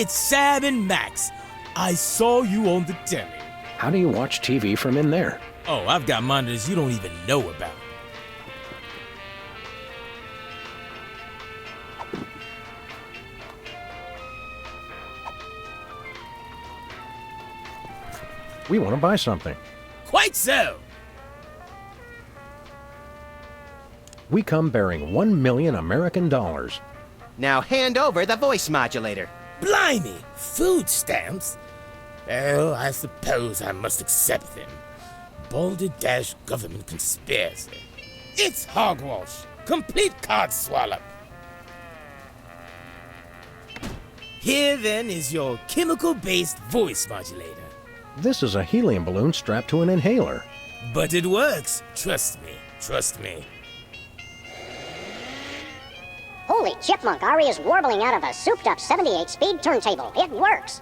It's Sam and Max. I saw you on the telly. How do you watch TV from in there? Oh, I've got monitors you don't even know about. We want to buy something. Quite so. We come bearing 1 million American dollars. Now hand over the voice modulator. Blimey, food stamps? Well, I suppose I must accept them. Balderdash government conspiracy. It's hogwash. Complete codswallop. Here then is your chemical-based voice modulator. This is a helium balloon strapped to an inhaler. But it works. Trust me. Trust me. Holy chipmunk, Ari is warbling out of a souped-up 78-speed turntable. It works.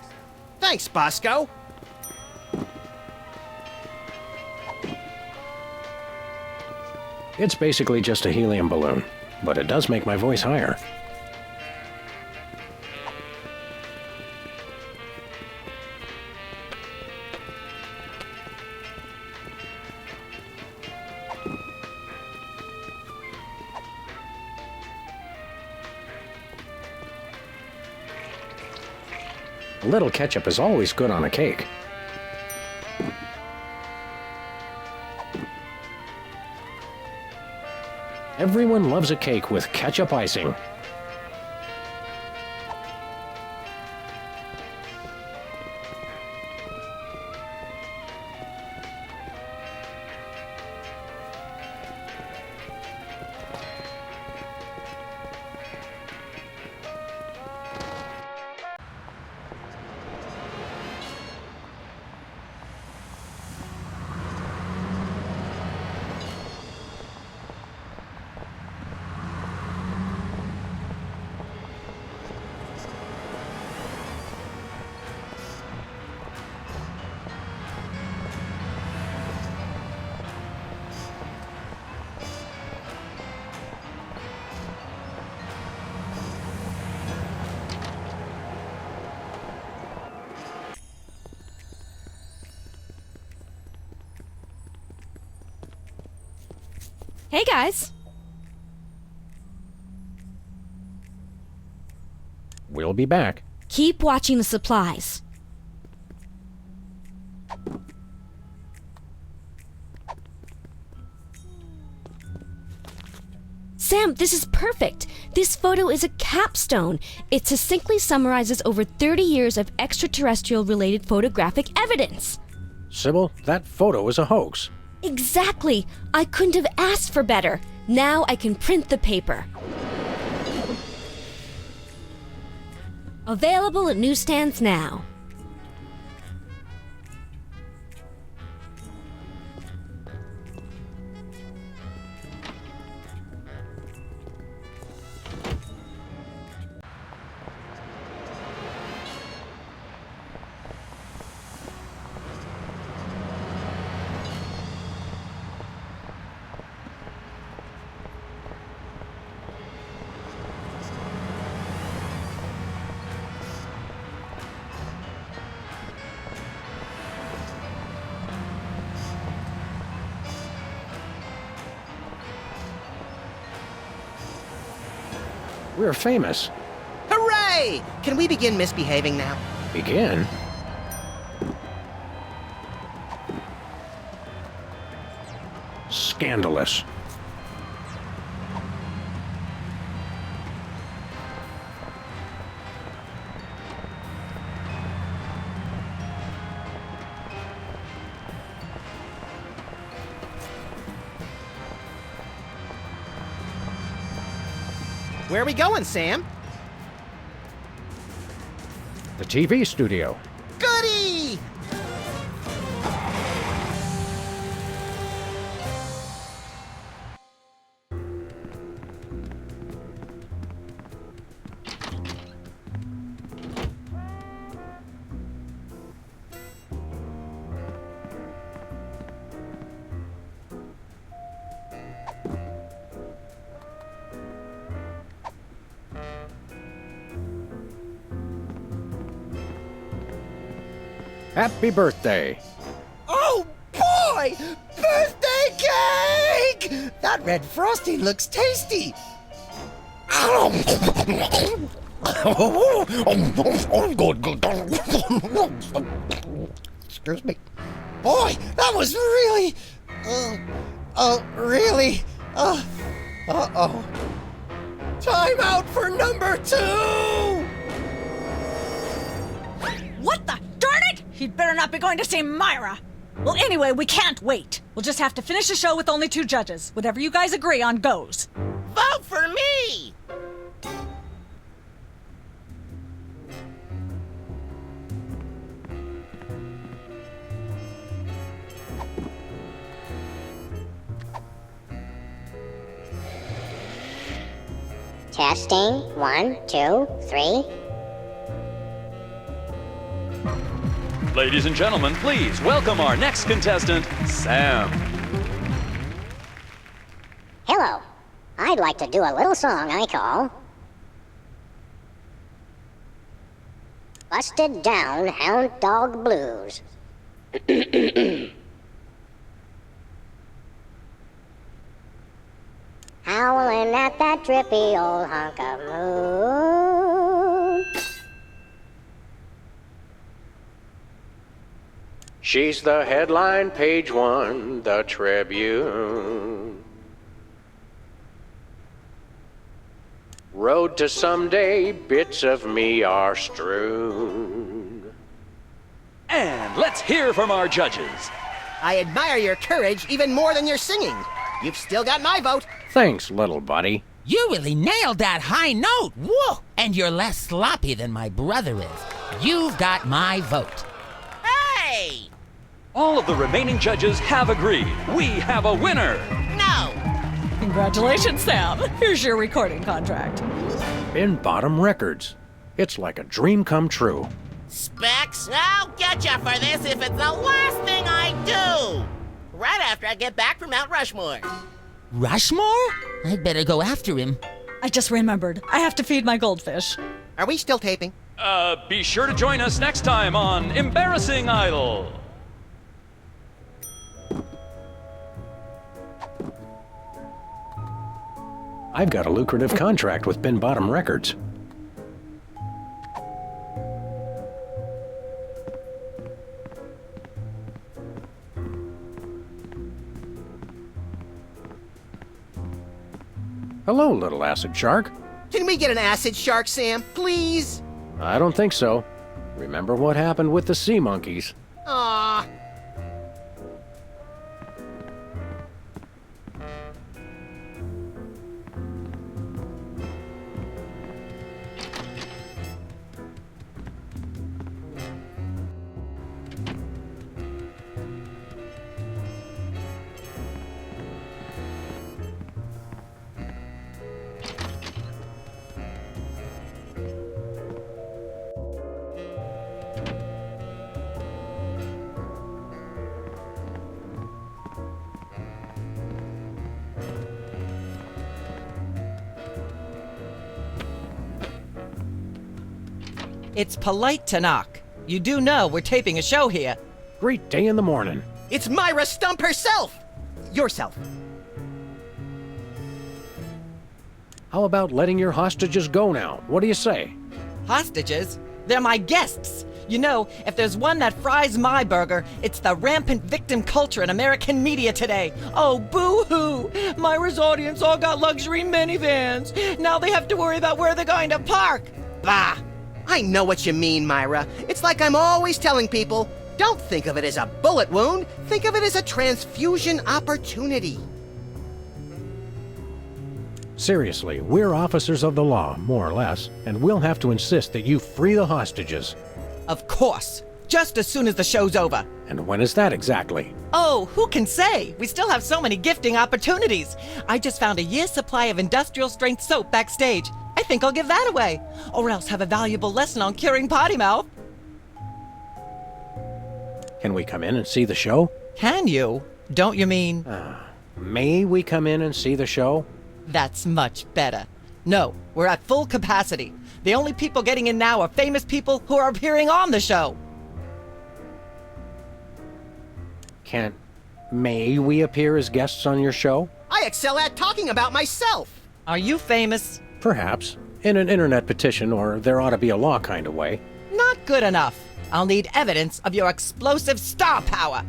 Thanks, Bosco. It's basically just a helium balloon, but it does make my voice higher. A little ketchup is always good on a cake. Everyone loves a cake with ketchup icing. Hey guys! We'll be back. Keep watching the supplies. Sam, this is perfect. This photo is a capstone. It succinctly summarizes over 30 years of extraterrestrial-related photographic evidence. Sybil, that photo is a hoax. Exactly. I couldn't have asked for better. Now I can print the paper. Available at newsstands now. We're famous. Hooray! Can we begin misbehaving now? Begin? Scandalous. Where are we going, Sam? The TV studio. Goody! Happy birthday. Oh boy! Birthday cake! That red frosting looks tasty. Excuse me. Boy, that was really... really... Uh-oh. Time out for number 2! What the? Darn it! He'd better not be going to see Myra. Well, anyway, we can't wait. We'll just have to finish the show with only 2 judges. Whatever you guys agree on goes. Vote for me! Testing. 1, 2, 3. Ladies and gentlemen, please welcome our next contestant, Sam. Hello. I'd like to do a little song I call Busted Down Hound Dog Blues. Howling at that drippy old hunk of moon. She's the headline, page 1, the Tribune. Road to someday, bits of me are strewn. And let's hear from our judges. I admire your courage even more than your singing. You've still got my vote. Thanks, little buddy. You really nailed that high note. Whoa! And you're less sloppy than my brother is. You've got my vote. Hey! All of the remaining judges have agreed. We have a winner. No! Congratulations, Sam. Here's your recording contract. In Bottom Records. It's like a dream come true. Specs, I'll get you for this if it's the last thing I do! Right after I get back from Mount Rushmore. Rushmore? I'd better go after him. I just remembered. I have to feed my goldfish. Are we still taping? Be sure to join us next time on Embarrassing Idol. I've got a lucrative contract with Bin Bottom Records. Hello, little acid shark. Can we get an acid shark, Sam? Please? I don't think so. Remember what happened with the sea monkeys? Aw. It's polite to knock. You do know we're taping a show here. Great day in the morning. It's Myra Stump herself! Yourself. How about letting your hostages go now? What do you say? Hostages? They're my guests. You know, if there's one that fries my burger, it's the rampant victim culture in American media today. Oh, boo-hoo! Myra's audience all got luxury minivans. Now they have to worry about where they're going to park. Bah! I know what you mean, Myra. It's like I'm always telling people, don't think of it as a bullet wound. Think of it as a transfusion opportunity. Seriously, we're officers of the law, more or less, and we'll have to insist that you free the hostages. Of course. Just as soon as the show's over. And when is that exactly? Oh, who can say? We still have so many gifting opportunities. I just found a year's supply of industrial strength soap backstage. I think I'll give that away. Or else have a valuable lesson on curing potty mouth. Can we come in and see the show? Can you? Don't you mean? May we come in and see the show? That's much better. No, we're at full capacity. The only people getting in now are famous people who are appearing on the show. May we appear as guests on your show? I excel at talking about myself. Are you famous? Perhaps. In an internet petition, or there ought to be a law kind of way. Not good enough. I'll need evidence of your explosive star power.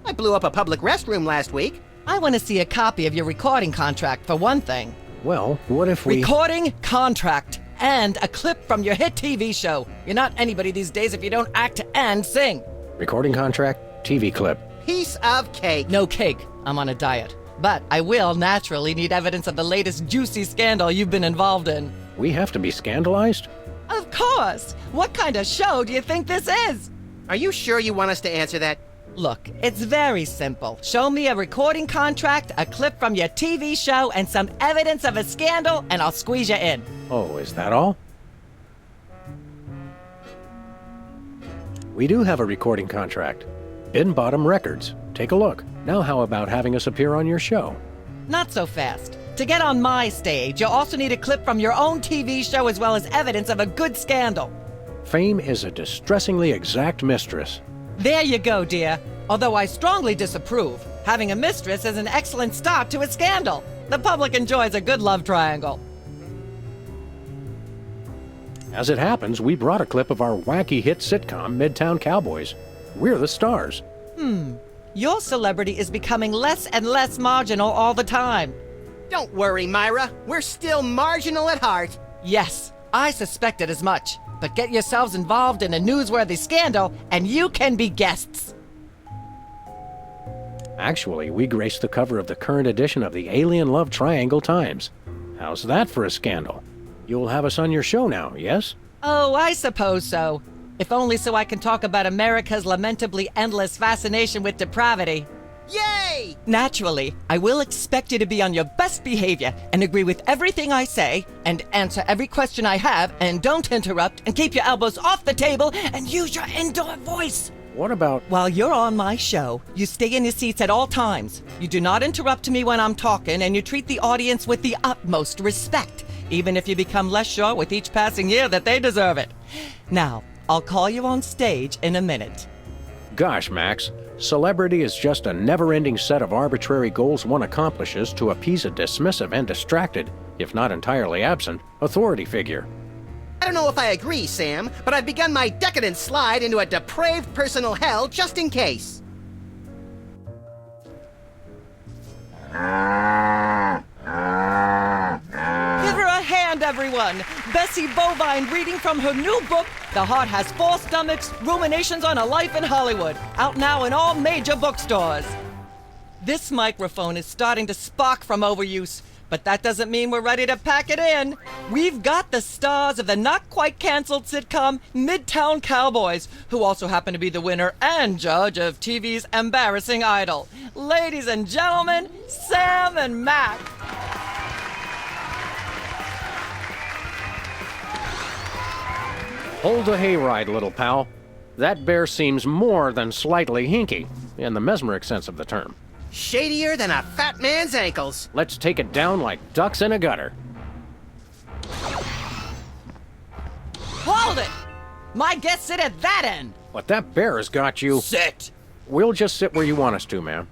I blew up a public restroom last week. I want to see a copy of your recording contract, for one thing. Well, what if we... Recording contract and a clip from your hit TV show. You're not anybody these days if you don't act and sing. Recording contract, TV clip. Piece of cake. No cake. I'm on a diet. But I will naturally need evidence of the latest juicy scandal you've been involved in. We have to be scandalized? Of course! What kind of show do you think this is? Are you sure you want us to answer that? Look, it's very simple. Show me a recording contract, a clip from your TV show, and some evidence of a scandal, and I'll squeeze you in. Oh, is that all? We do have a recording contract. Bin Bottom Records. Take a look. Now how about having us appear on your show? Not so fast. To get on my stage, you'll also need a clip from your own TV show as well as evidence of a good scandal. Fame is a distressingly exact mistress. There you go, dear. Although I strongly disapprove. Having a mistress is an excellent start to a scandal. The public enjoys a good love triangle. As it happens, we brought a clip of our wacky hit sitcom, Midtown Cowboys. We're the stars. Your celebrity is becoming less and less marginal all the time. Don't worry, Myra. We're still marginal at heart. Yes, I suspected as much. But get yourselves involved in a newsworthy scandal, and you can be guests. Actually, we graced the cover of the current edition of the Alien Love Triangle Times. How's that for a scandal? You'll have us on your show now, yes? Oh, I suppose so. If only so I can talk about America's lamentably endless fascination with depravity. Yay! Naturally, I will expect you to be on your best behavior and agree with everything I say and answer every question I have and don't interrupt and keep your elbows off the table and use your indoor voice. What about... While you're on my show, you stay in your seats at all times. You do not interrupt me when I'm talking and you treat the audience with the utmost respect, even if you become less sure with each passing year that they deserve it. Now, I'll call you on stage in a minute. Gosh, Max. Celebrity is just a never-ending set of arbitrary goals one accomplishes to appease a dismissive and distracted, if not entirely absent, authority figure. I don't know if I agree, Sam, but I've begun my decadent slide into a depraved personal hell just in case. Give her a hand, everyone! Bessie Bovine reading from her new book, The Heart Has Four Stomachs, Ruminations on a Life in Hollywood, out now in all major bookstores. This microphone is starting to spark from overuse, but that doesn't mean we're ready to pack it in. We've got the stars of the not-quite-canceled sitcom Midtown Cowboys, who also happen to be the winner and judge of TV's Embarrassing Idol. Ladies and gentlemen, Sam and Max. Hold the hayride, little pal. That bear seems more than slightly hinky, in the mesmeric sense of the term. Shadier than a fat man's ankles. Let's take it down like ducks in a gutter. Hold it! My guests sit at that end. But that bear has got you... Sit. We'll just sit where you want us to, ma'am.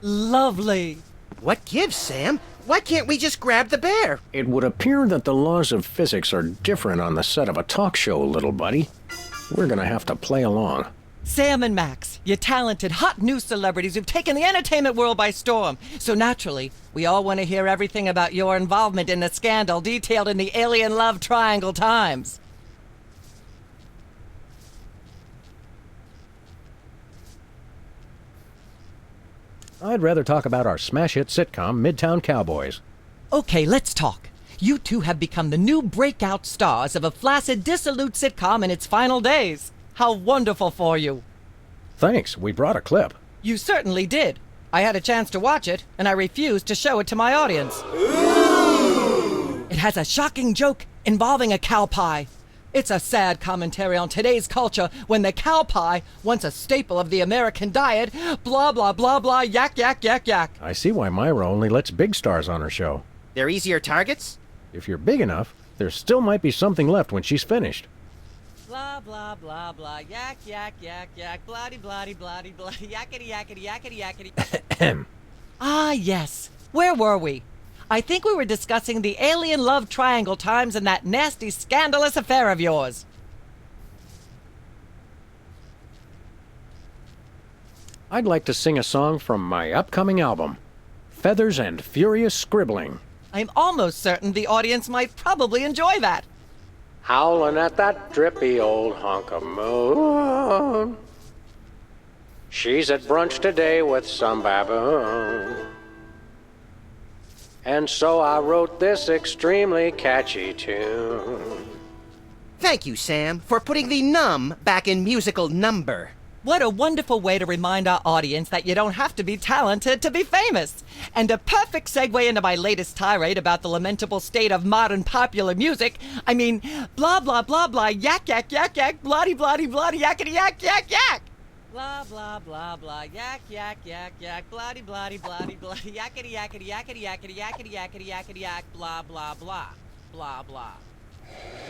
Lovely. What gives, Sam? Why can't we just grab the bear? It would appear that the laws of physics are different on the set of a talk show, little buddy. We're gonna have to play along. Sam and Max, you talented, hot new celebrities who've taken the entertainment world by storm. So naturally, we all want to hear everything about your involvement in the scandal detailed in the Alien Love Triangle Times. I'd rather talk about our smash hit sitcom, Midtown Cowboys. Okay, let's talk. You two have become the new breakout stars of a flaccid, dissolute sitcom in its final days. How wonderful for you. Thanks, we brought a clip. You certainly did. I had a chance to watch it, and I refused to show it to my audience. It has a shocking joke involving a cow pie. It's a sad commentary on today's culture when the cow pie, once a staple of the American diet, blah, blah, blah, blah, yak, yak, yak, yak. I see why Myra only lets big stars on her show. They're easier targets? If you're big enough, there still might be something left when she's finished. Blah, blah, blah, blah. Yak, yak, yak, yak. Bloody, bloody, bloody, bloody. Yakety, yakety, yakety, yakety. Ah, yes. Where were we? I think we were discussing the alien love triangle times and that nasty, scandalous affair of yours. I'd like to sing a song from my upcoming album, Feathers and Furious Scribbling. I'm almost certain the audience might probably enjoy that. Howling at that drippy old hunk of moon. She's at brunch today with some baboon. And so I wrote this extremely catchy tune. Thank you, Sam, for putting the num back in musical number. What a wonderful way to remind our audience that you don't have to be talented to be famous. And a perfect segue into my latest tirade about the lamentable state of modern popular music. I mean, blah, blah, blah, blah, yak, yak, yak, yak, bloody, bloody, bloody, yakety, yak, yak, yak. Blah, blah, blah, blah, yak, yak, yak, yak, bloody, bloody, bloody, bloody, yakety, yakety, yakety, yakety, yakety, yakety, yakety, yak, blah, blah, blah, blah, blah.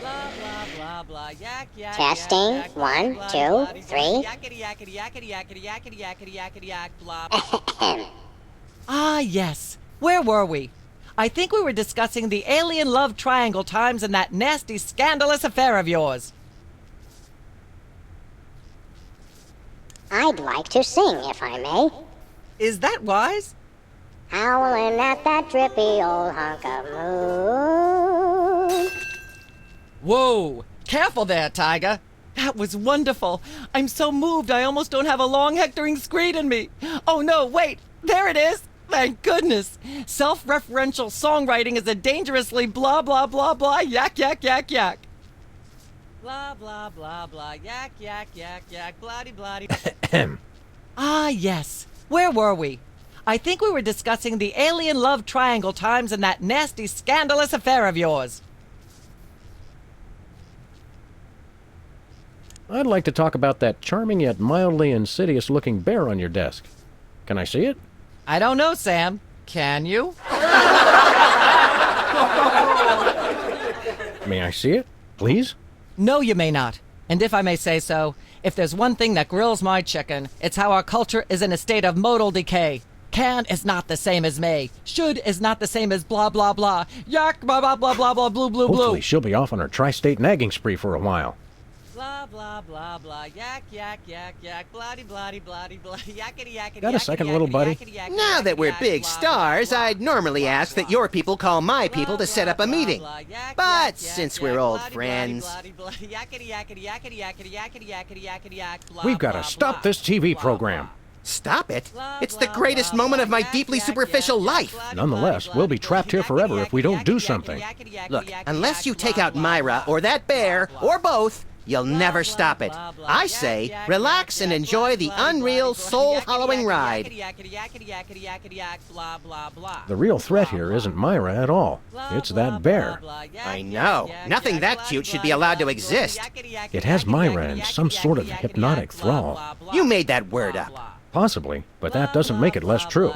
Blah, blah, blah, blah, yak, yak, Testing. yak, yak, 1, bloody, 2, bloody, 3. yakety, yakety, yakety, yakety, yakety, yakety, yakety, yak, blah, blah. Ah, yes. Where were we? I think we were discussing the alien love triangle times and that nasty, scandalous affair of yours. I'd like to sing, if I may. Is that wise? Howling at that drippy old hunk of moon. Whoa! Careful there, Tiger. That was wonderful. I'm so moved I almost don't have a long hectoring screed in me. Oh no, wait! There it is! Thank goodness! Self-referential songwriting is a dangerously blah blah blah blah yak yak yak yak. Blah blah blah blah yak yak yak yak bloody bloody. Ah, yes. Where were we? I think we were discussing the alien love triangle times and that nasty, scandalous affair of yours. I'd like to talk about that charming yet mildly insidious-looking bear on your desk. Can I see it? I don't know, Sam. Can you? May I see it, please? No, you may not. And if I may say so, if there's one thing that grills my chicken, it's how our culture is in a state of modal decay. Can is not the same as may. Should is not the same as blah blah blah. Yak blah blah blah blah blah blue blue blue. Hopefully she'll be off on her tri-state nagging spree for a while. Blah blah blah blah yak yak yak yak bloody bloody bloody bloody yakety yakety. Got a second, little buddy? Now that we're big stars, I'd normally ask that your people call my people to set up a meeting. But since we're old friends... We've got to stop this TV program. Stop it? It's the greatest moment of my deeply superficial life. Nonetheless, we'll be trapped here forever if we don't do something. Look, unless you take out Myra or that bear, or both, you'll never stop it. I say, relax and enjoy the unreal, soul-hollowing ride. The real threat here isn't Myra at all. It's that bear. I know. Nothing that cute should be allowed to exist. It has Myra in some sort of hypnotic thrall. You made that word up. Possibly, but that doesn't make it less true.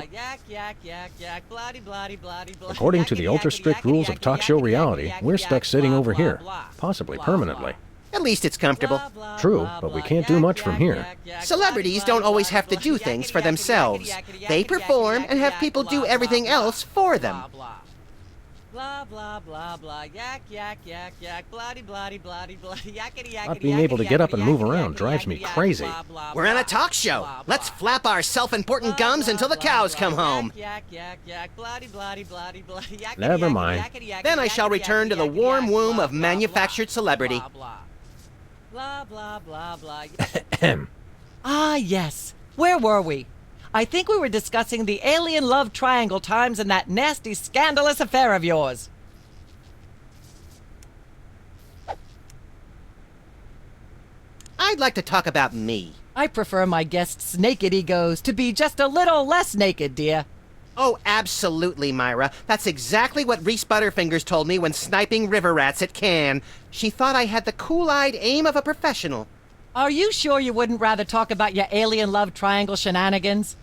According to the ultra-strict rules of talk show reality, we're stuck sitting over here, possibly permanently. At least it's comfortable. True, but we can't do much from here. Celebrities don't always have to do things for themselves. They perform and have people do everything else for them. Blah blah blah blah yak yak yak yak bloody bloody bloody bloody yakety yakety. Not being able to get up and move around drives me crazy. We're on a talk show. Let's flap our self-important gums until the cows come home. Never mind. Then I shall return to the warm womb of manufactured celebrity. Blah blah blah blah. Ah, yes. Where were we? I think we were discussing the alien love triangle times and that nasty, scandalous affair of yours. I'd like to talk about me. I prefer my guests' naked egos to be just a little less naked, dear. Oh, absolutely, Myra. That's exactly what Reese Butterfingers told me when sniping river rats at Cannes. She thought I had the cool-eyed aim of a professional. Are you sure you wouldn't rather talk about your alien love triangle shenanigans?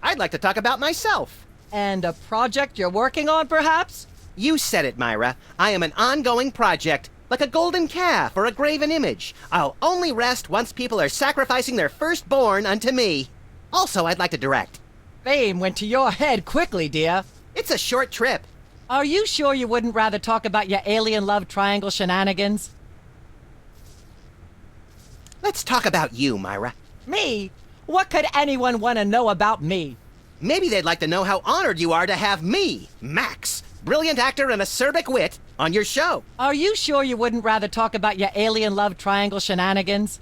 I'd like to talk about myself. And a project you're working on, perhaps? You said it, Myra. I am an ongoing project, like a golden calf or a graven image. I'll only rest once people are sacrificing their firstborn unto me. Also, I'd like to direct. Fame went to your head quickly, dear. It's a short trip. Are you sure you wouldn't rather talk about your alien love triangle shenanigans? Let's talk about you, Myra. Me? What could anyone want to know about me? Maybe they'd like to know how honored you are to have me, Max, brilliant actor and acerbic wit, on your show. Are you sure you wouldn't rather talk about your alien love triangle shenanigans?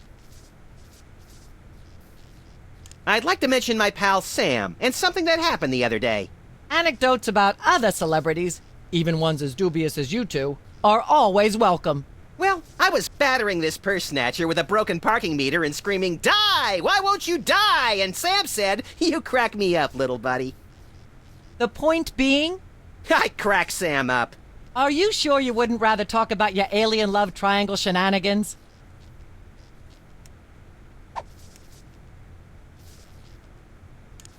I'd like to mention my pal Sam and something that happened the other day. Anecdotes about other celebrities, even ones as dubious as you two, are always welcome. Well, I was battering this purse snatcher with a broken parking meter and screaming, "Die! Why won't you die?" And Sam said, "You crack me up, little buddy." The point being? I crack Sam up. Are you sure you wouldn't rather talk about your alien love triangle shenanigans?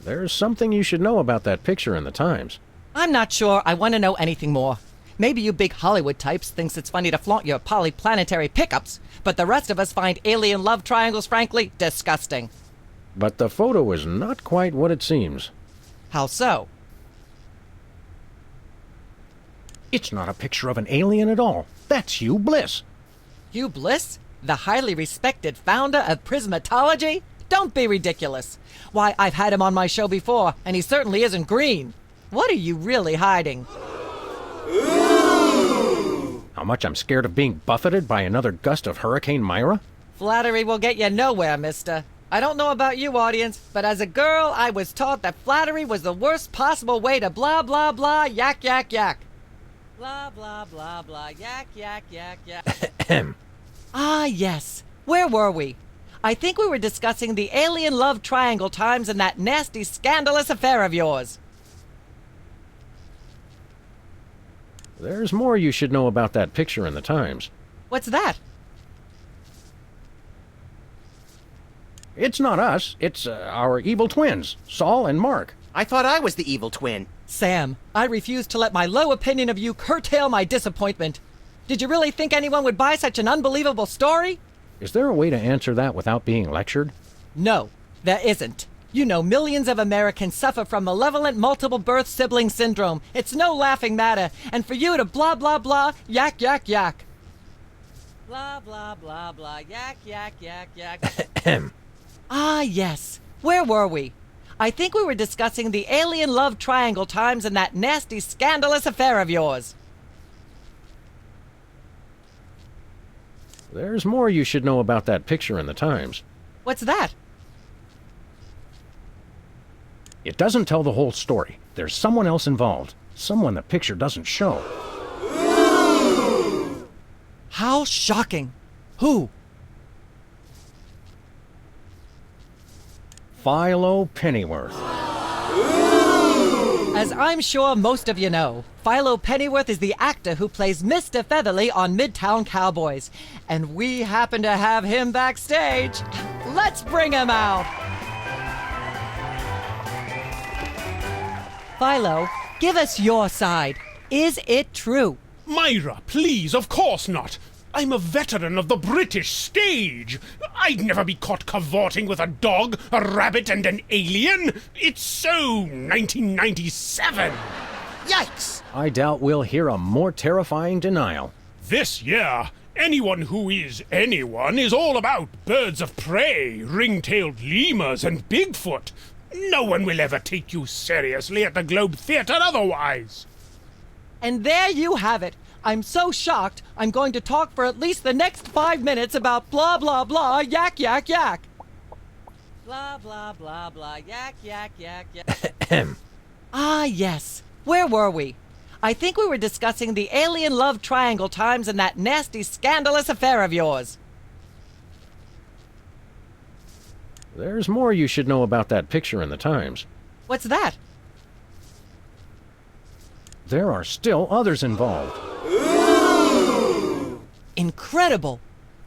There's something you should know about that picture in the Times. I'm not sure I want to know anything more. Maybe you big Hollywood types thinks it's funny to flaunt your polyplanetary pickups, but the rest of us find alien love triangles, frankly, disgusting. But the photo is not quite what it seems. How so? It's not a picture of an alien at all. That's Hugh Bliss. Hugh Bliss? The highly respected founder of prismatology? Don't be ridiculous. Why, I've had him on my show before, and he certainly isn't green. What are you really hiding? How much I'm scared of being buffeted by another gust of Hurricane Myra? Flattery will get you nowhere, mister. I don't know about you, audience, but as a girl, I was taught that flattery was the worst possible way to blah, blah, blah, yak, yak, yak. Blah, blah, blah, blah, yak, yak, yak, yak. Ah, yes. Where were we? I think we were discussing the alien love triangle times and that nasty, scandalous affair of yours. There's more you should know about that picture in the Times. What's that? It's not us. It's our evil twins, Saul and Mark. I thought I was the evil twin. Sam, I refuse to let my low opinion of you curtail my disappointment. Did you really think anyone would buy such an unbelievable story? Is there a way to answer that without being lectured? No, there isn't. You know, millions of Americans suffer from malevolent multiple birth sibling syndrome. It's no laughing matter. And for you to blah, blah, blah, yak, yak, yak. Blah, blah, blah, blah, yak, yak, yak, yak. Ah, yes. Where were we? I think we were discussing the alien love triangle times and that nasty, scandalous affair of yours. There's more you should know about that picture in the Times. What's that? It doesn't tell the whole story. There's someone else involved. Someone the picture doesn't show. How shocking. Who? Philo Pennyworth. As I'm sure most of you know, Philo Pennyworth is the actor who plays Mr. Featherly on Midtown Cowboys. And we happen to have him backstage. Let's bring him out! Philo, give us your side. Is it true? Myra, please, of course not. I'm a veteran of the British stage. I'd never be caught cavorting with a dog, a rabbit, and an alien. It's so 1997. Yikes! I doubt we'll hear a more terrifying denial. This year, anyone who is anyone is all about birds of prey, ring-tailed lemurs, and Bigfoot. No one will ever take you seriously at the Globe Theatre otherwise. And there you have it. I'm so shocked, I'm going to talk for at least the next 5 minutes about blah, blah, blah, yak, yak, yak. Blah, blah, blah, blah, yak, yak, yak, yak. Ah, yes. Where were we? I think we were discussing the alien love triangle times and that nasty, scandalous affair of yours. There's more you should know about that picture in the Times. What's that? There are still others involved. Incredible!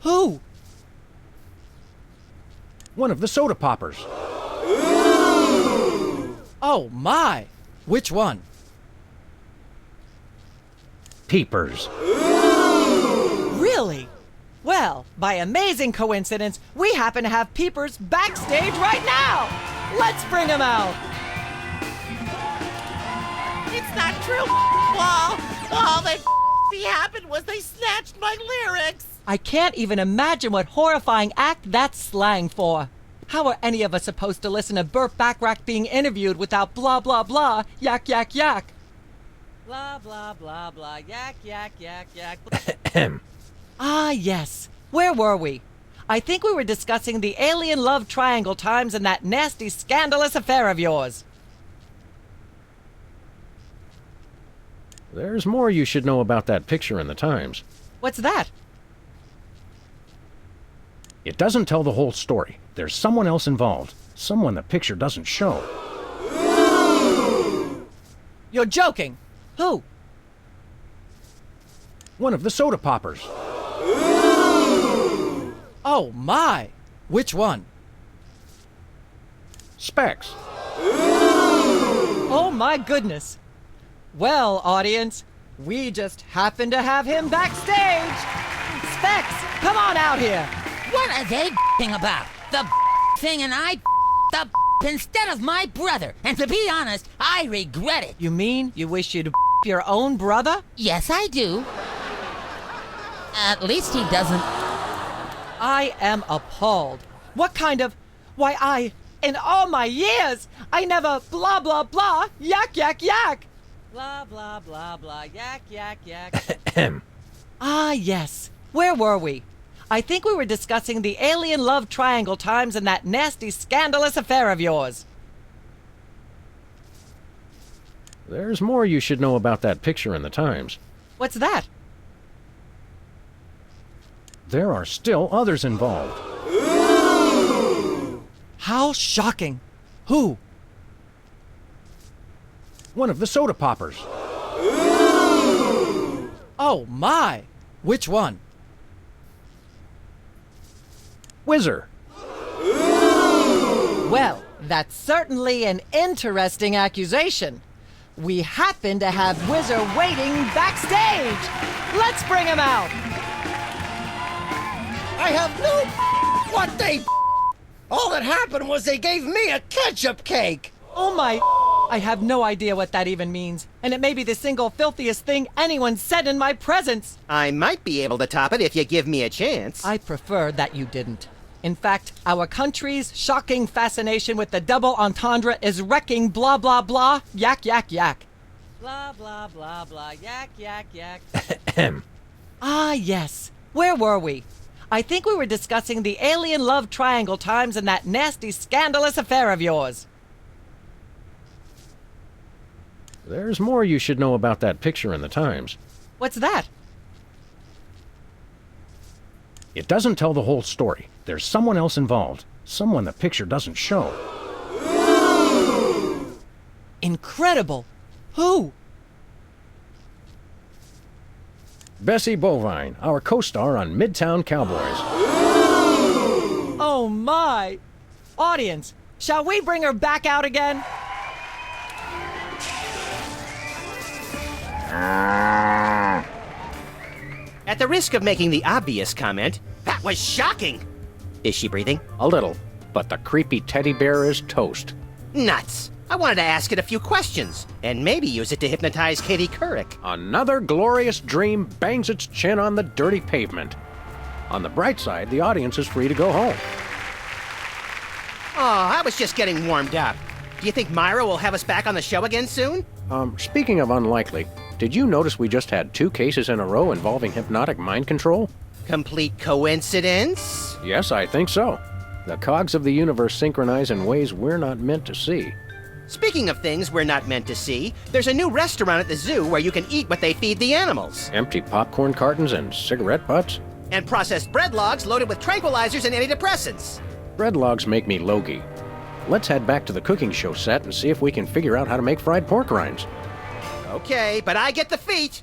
Who? One of the soda poppers. Oh my! Which one? peepers. Really? Well, by amazing coincidence, we happen to have peepers backstage right now. Let's bring them out. It's not true, Wall. All that happened was they snatched my lyrics. I can't even imagine what horrifying act that's slang for. How are any of us supposed to listen to Burt Bacharach being interviewed without blah blah blah, yak yak yak? Blah blah blah blah, yak yak yak yak. Ah yes, where were we? I think we were discussing the alien love triangle times and that nasty scandalous affair of yours. There's more you should know about that picture in the Times. What's that? It doesn't tell the whole story. There's someone else involved. Someone the picture doesn't show. You're joking. Who? One of the soda poppers. Oh my! Which one? Specs. Oh my goodness! Well, audience, we just happen to have him backstage! Specs, come on out here! What are they about? The thing and I the instead of my brother. And to be honest, I regret it. You mean you wish you'd your own brother? Yes, I do. At least he doesn't. I am appalled. What kind of... Why, in all my years, I never blah blah blah, yak yak yak! Blah blah blah blah, yak yak yak. Ah yes, where were we? I think we were discussing the alien love triangle times and that nasty scandalous affair of yours. There's more you should know about that picture in the Times. What's that? There are still others involved. How shocking! Who? One of the soda poppers. Oh my! Which one? Whizzer. Well, that's certainly an interesting accusation. We happen to have Whizzer waiting backstage. Let's bring him out. I have no what they... All that happened was they gave me a ketchup cake. Oh my... I have no idea what that even means, and it may be the single filthiest thing anyone said in my presence. I might be able to top it if you give me a chance. I prefer that you didn't. In fact, our country's shocking fascination with the double entendre is wrecking blah blah blah, yak yak yak. Blah blah blah blah, yak yak yak. Ah yes, where were we? I think we were discussing the alien love triangle times and that nasty scandalous affair of yours. There's more you should know about that picture in the Times. What's that? It doesn't tell the whole story. There's someone else involved. Someone the picture doesn't show. Incredible! Who? Bessie Bovine, our co-star on Midtown Cowboys. Oh my! Audience, shall we bring her back out again? At the risk of making the obvious comment, that was shocking! Is she breathing? A little, but the creepy teddy bear is toast. Nuts! I wanted to ask it a few questions, and maybe use it to hypnotize Katie Couric. Another glorious dream bangs its chin on the dirty pavement. On the bright side, the audience is free to go home. Oh, I was just getting warmed up. Do you think Myra will have us back on the show again soon? Speaking of unlikely, did you notice we just had 2 cases in a row involving hypnotic mind control? Complete coincidence? Yes, I think so. The cogs of the universe synchronize in ways we're not meant to see. Speaking of things we're not meant to see, there's a new restaurant at the zoo where you can eat what they feed the animals. Empty popcorn cartons and cigarette butts? And processed bread logs loaded with tranquilizers and antidepressants. Bread logs make me logy. Let's head back to the cooking show set and see if we can figure out how to make fried pork rinds. Okay, but I get the feet.